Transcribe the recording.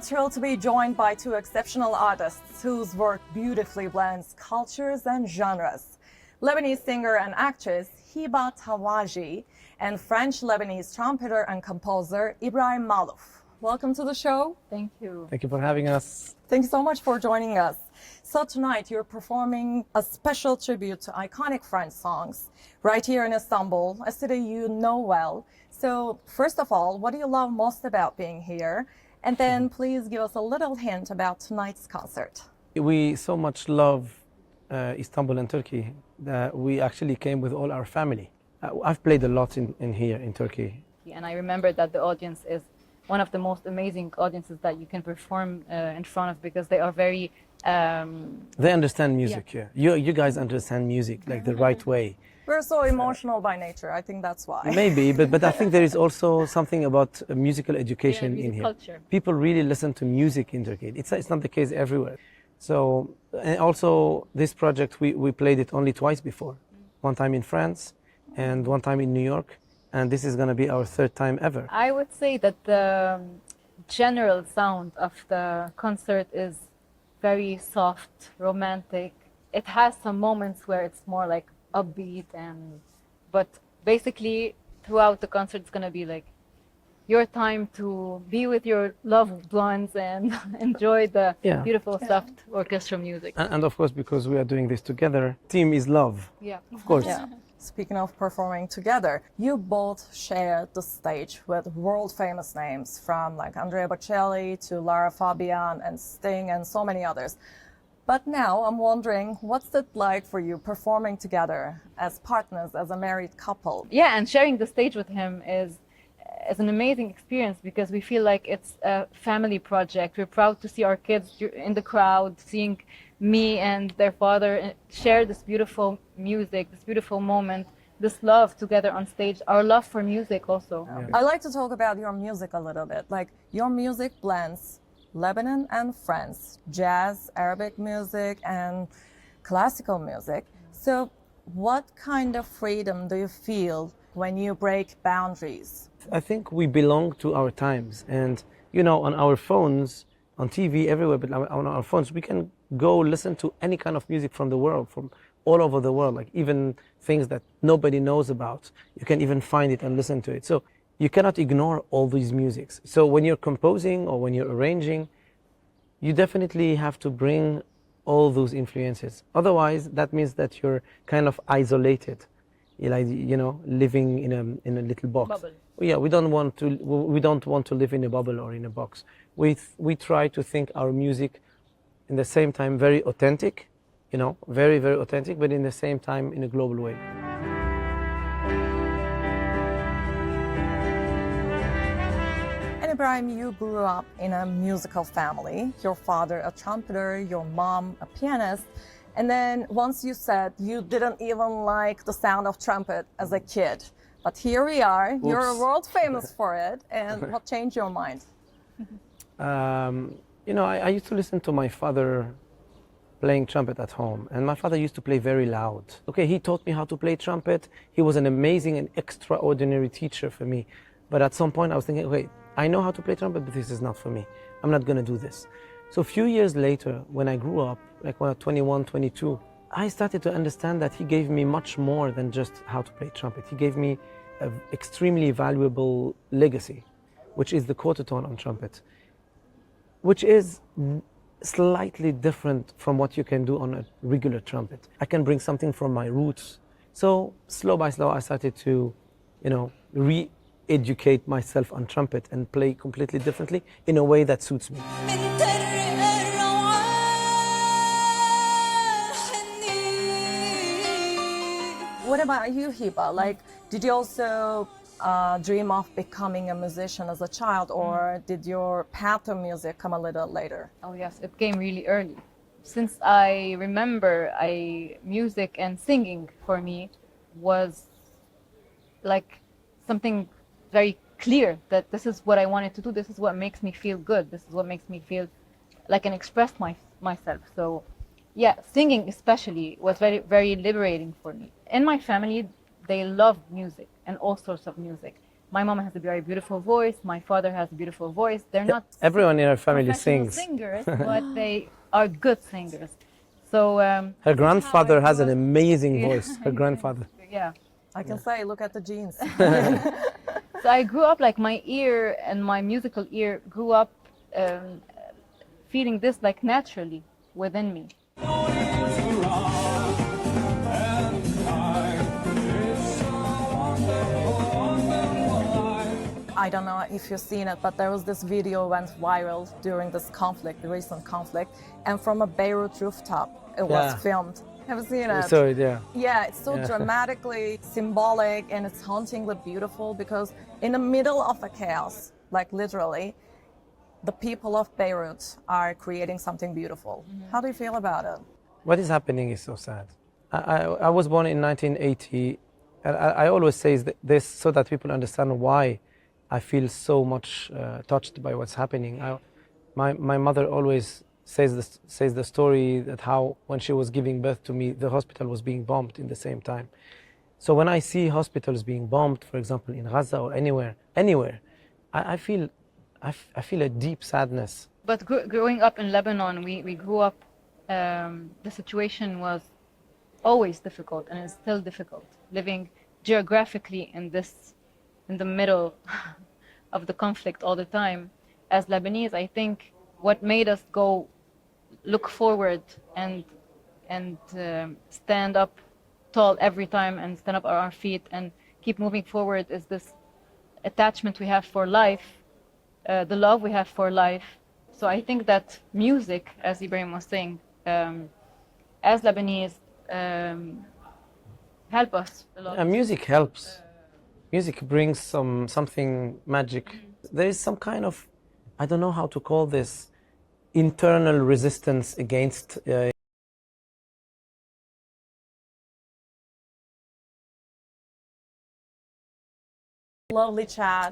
thrilled to be joined by two exceptional artists whose work beautifully blends cultures and genres. Lebanese singer and actress Hiba Tawaji and French-Lebanese trumpeter and composer Ibrahim Maalouf. Welcome to the show. Thank you. Thank you for having us. Thank you so much for joining us. So tonight you're performing a special tribute to iconic French songs right here in Istanbul, a city you know well. So first of all, what do you love most about being here? And then please give us a little hint about tonight's concert. We so much love Istanbul and Turkey that we actually came with all our family. I've played a lot in here in Turkey. And I remember that the audience is one of the most amazing audiences that you can perform in front of, because they are very... They understand music, yeah. You guys understand music like the right way. We're so emotional by nature. I think that's why. Maybe, but I think there is also something about musical education in here. Culture. People really listen to music in Turkey. It's not the case everywhere. So, and also this project, we played it only twice before. One time in France and one time in New York. And this is going to be our third time ever. I would say that the general sound of the concert is very soft, romantic. It has some moments where it's more like upbeat, but basically throughout the concert it's going to be like your time to be with your loved ones and enjoy the beautiful soft orchestral music. And of course, because we are doing this together, team is love. Yeah, of course. Yeah. Speaking of performing together, you both share the stage with world-famous names from like Andrea Bocelli to Lara Fabian and Sting and so many others. But now I'm wondering, what's it like for you performing together as partners, as a married couple? Yeah, and sharing the stage with him is an amazing experience, because we feel like it's a family project. We're proud to see our kids in the crowd, seeing me and their father share this beautiful music, this beautiful moment, this love together on stage, our love for music also. Yeah. I'd like to talk about your music a little bit. Like, your music blends Lebanon and France, jazz, Arabic music, and classical music. So what kind of freedom do you feel when you break boundaries? I think we belong to our times, and you know, on our phones, on TV, everywhere, but on our phones, we can go listen to any kind of music from the world, from all over the world, like even things that nobody knows about. You can even find it and listen to it. So you cannot ignore all these musics. So when you're composing or when you're arranging, you definitely have to bring all those influences. Otherwise, that means that you're kind of isolated, like, you know, living in a little box. Bubble. Yeah, we don't want to live in a bubble or in a box. We try to think our music in the same time very authentic, you know, very, very authentic, but in the same time in a global way. And Ibrahim, you grew up in a musical family. Your father a trumpeter, your mom a pianist. And then once you said you didn't even like the sound of trumpet as a kid. But here we are, Oops. You're world famous for it. And what changed your mind? You know, I used to listen to my father playing trumpet at home, and my father used to play very loud. Okay, he taught me how to play trumpet. He was an amazing and extraordinary teacher for me. But at some point I was thinking, okay, I know how to play trumpet, but this is not for me. I'm not gonna do this. So a few years later, when I grew up, like when I was 21, 22, I started to understand that he gave me much more than just how to play trumpet. He gave me an extremely valuable legacy, which is the quarter tone on trumpet, which is slightly different from what you can do on a regular trumpet. I can bring something from my roots. So slow by slow, I started to, you know, re-educate myself on trumpet and play completely differently in a way that suits me. What about you, Hiba? Like, did you also dream of becoming a musician as a child, or did your path to music come a little later? Oh yes, it came really early. Since I remember, music and singing for me was like something very clear, that this is what I wanted to do, this is what makes me feel good, this is what makes me feel like I can express myself. So yeah, singing especially was very, very liberating for me. In my family, they love music and all sorts of music. my mom has a very beautiful voice. My father has a beautiful voice. They're not Everyone in her family professional sings. singers, but they are good singers. So Her grandfather I has grew an up- amazing Yeah. voice. Her grandfather. yeah. I can say, look at the genes. So I grew up like my ear and my musical ear grew up feeling this like naturally within me. I don't know if you've seen it, but there was this video went viral during this conflict, the recent conflict, and from a Beirut rooftop it was Yeah. filmed. Have you seen it? So yeah. Yeah, it's so Yeah. dramatically symbolic and it's hauntingly beautiful because in the middle of a chaos, like literally, the people of Beirut are creating something beautiful. How do you feel about it? What is happening is so sad. I was born in 1980, and I always say this so that people understand why I feel so much touched by what's happening. My mother always says the story that how when she was giving birth to me, the hospital was being bombed in the same time. So when I see hospitals being bombed, for example, in Gaza or anywhere, I feel a deep sadness. But growing up in Lebanon, we grew up, the situation was always difficult and is still difficult. Living geographically in the middle of the conflict all the time. As Lebanese, I think what made us go look forward and stand up tall every time and stand up on our feet and keep moving forward is this attachment we have for life, the love we have for life. So I think that music, as Ibrahim was saying, as Lebanese, help us a lot. Music helps. Music brings something magic. There is some kind of, I don't know how to call this, internal resistance against Lovely chat.